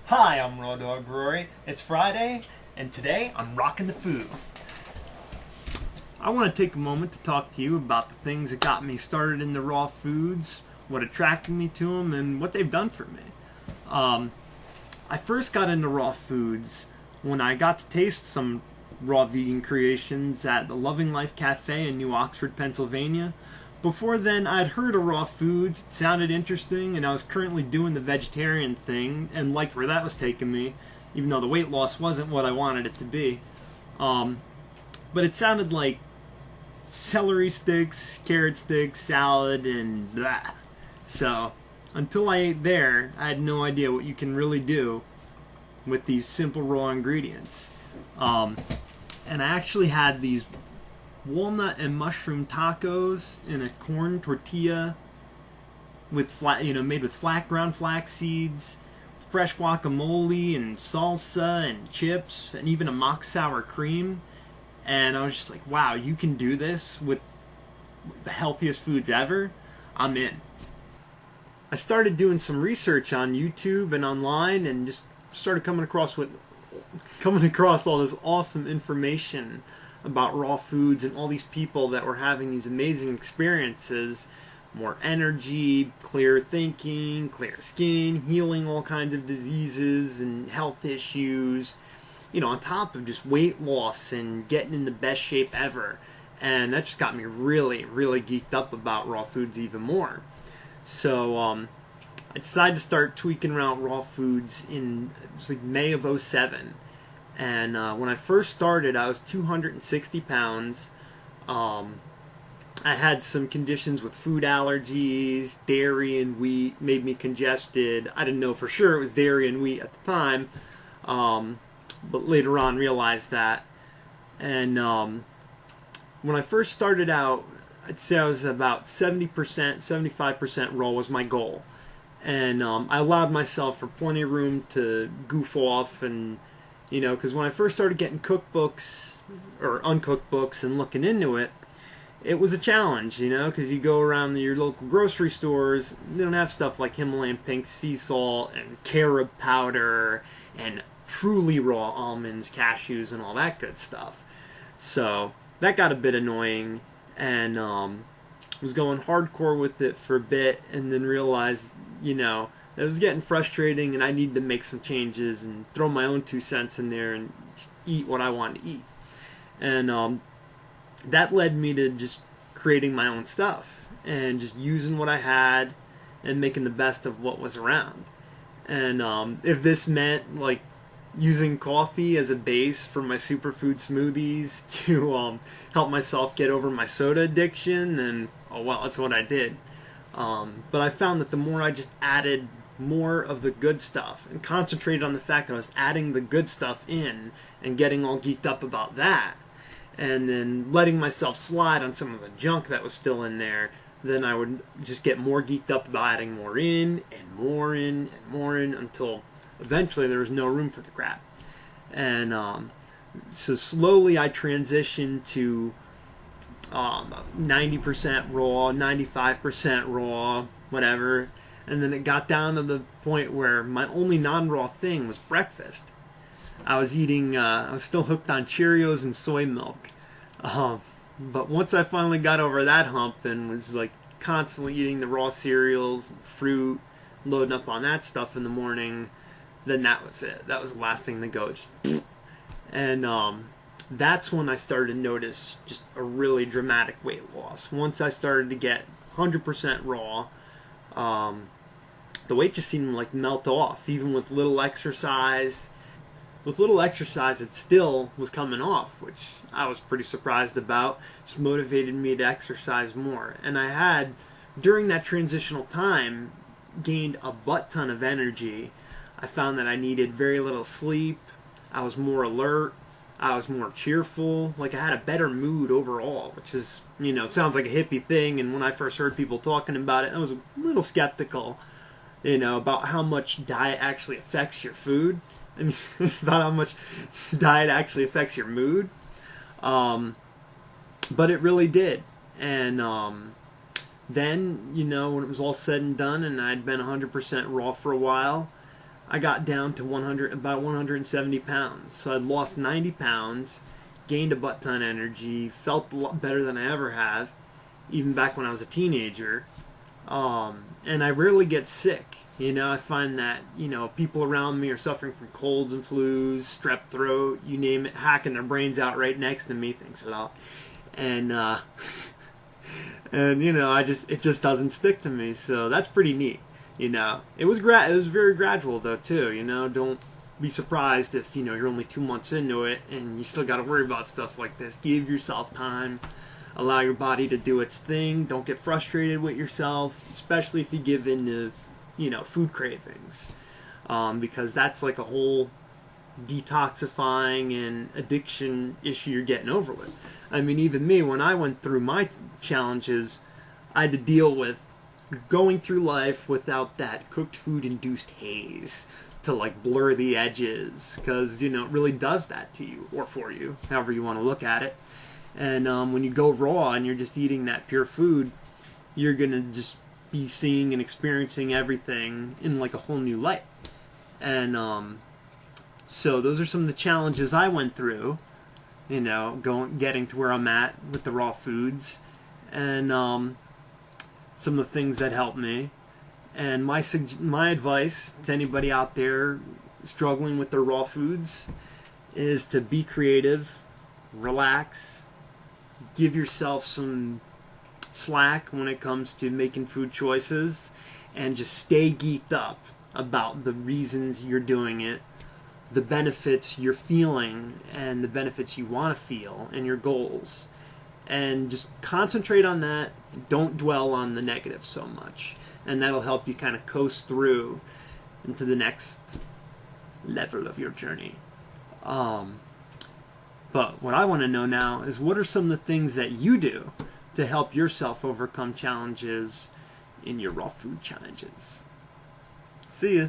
Hi, I'm Rawdawg Rory. It's Friday, and today I'm rocking the food. I want to take a moment to talk to you about the things that got me started in the raw foods, what attracted me to them, and what they've done for me. I first got into raw foods when I got to taste some raw vegan creations at the Loving Life Cafe in New Oxford, Pennsylvania. Before then, I'd heard of raw foods, it sounded interesting, and I was currently doing the vegetarian thing and liked where that was taking me, even though the weight loss wasn't what I wanted it to be. But it sounded like celery sticks, carrot sticks, salad, and blah. So, until I ate there, I had no idea what you can really do with these simple raw ingredients. And I actually had these walnut and mushroom tacos in a corn tortilla with made with ground flax seeds, fresh guacamole and salsa and chips and even a mock sour cream. And I was just like, wow, you can do this with the healthiest foods ever. I'm in. I started doing some research on YouTube and online and just started coming across all this awesome information about raw foods and all these people that were having these amazing experiences, more energy, clear thinking, clear skin, healing all kinds of diseases and health issues, on top of just weight loss and getting in the best shape ever. And that just got me really, really geeked up about raw foods even more. So I decided to start tweaking around raw foods in May of '07. And when I first started, I was 260 pounds. I had some conditions with food allergies. Dairy and wheat made me congested. I didn't know for sure it was dairy and wheat at the time, but later on realized that. And when I first started out, I'd say I was about 70%, 75% raw was my goal. And I allowed myself for plenty of room to goof off and because when I first started getting cookbooks or uncooked books and looking into it, it was a challenge, because you go around your local grocery stores, they don't have stuff like Himalayan pink sea salt and carob powder and truly raw almonds, cashews, and all that good stuff. So that got a bit annoying, and was going hardcore with it for a bit, and then realized, it was getting frustrating and I needed to make some changes and throw my own 2 cents in there and just eat what I wanted to eat. And that led me to just creating my own stuff and just using what I had and making the best of what was around. And if this meant using coffee as a base for my superfood smoothies to help myself get over my soda addiction, then oh well, that's what I did. But I found that the more I just added more of the good stuff and concentrated on the fact that I was adding the good stuff in and getting all geeked up about that, and then letting myself slide on some of the junk that was still in there, then I would just get more geeked up about adding more in and more in and more in until eventually there was no room for the crap. And so slowly I transitioned to 90% raw, 95% raw, whatever. And then it got down to the point where my only non-raw thing was breakfast. I was still hooked on Cheerios and soy milk. But once I finally got over that hump and was constantly eating the raw cereals, fruit, loading up on that stuff in the morning, then that was it. That was the last thing to go. And that's when I started to notice just a really dramatic weight loss. Once I started to get 100% raw, the weight just seemed to melt off, even with little exercise. With little exercise, it still was coming off, which I was pretty surprised about. Just motivated me to exercise more. And I had, during that transitional time, gained a butt ton of energy. I found that I needed very little sleep. I was more alert. I was more cheerful. I had a better mood overall, which is, it sounds like a hippie thing. And when I first heard people talking about it, I was a little skeptical, about how much diet actually affects your food. I mean, about how much diet actually affects your mood. But it really did. And then, when it was all said and done and I'd been 100% raw for a while, I got down to about 170 pounds. So I'd lost 90 pounds, gained a butt ton of energy, felt a lot better than I ever have, even back when I was a teenager. And I rarely get sick. I find that, people around me are suffering from colds and flus, strep throat, you name it, hacking their brains out right next to me, thanks a lot. And, it just doesn't stick to me. So that's pretty neat. It was very gradual though too. Don't be surprised if you're only 2 months into it and you still got to worry about stuff like this. Give yourself time. Allow your body to do its thing. Don't get frustrated with yourself, especially if you give in to, food cravings, because that's like a whole detoxifying and addiction issue you're getting over with. I mean, even me, when I went through my challenges, I had to deal with going through life without that cooked food induced haze to like blur the edges, because it really does that to you, or for you, however you want to look at it. And when you go raw and you're just eating that pure food, you're gonna just be seeing and experiencing everything in like a whole new light. And so those are some of the challenges I went through, getting to where I'm at with the raw foods, and some of the things that helped me. And my advice to anybody out there struggling with their raw foods is to be creative, relax, give yourself some slack when it comes to making food choices, and just stay geeked up about the reasons you're doing it, the benefits you're feeling, and the benefits you want to feel, and your goals. And just concentrate on that. Don't dwell on the negative so much. And that'll help you kind of coast through into the next level of your journey. But what I want to know now is, what are some of the things that you do to help yourself overcome challenges in your raw food challenges? See ya.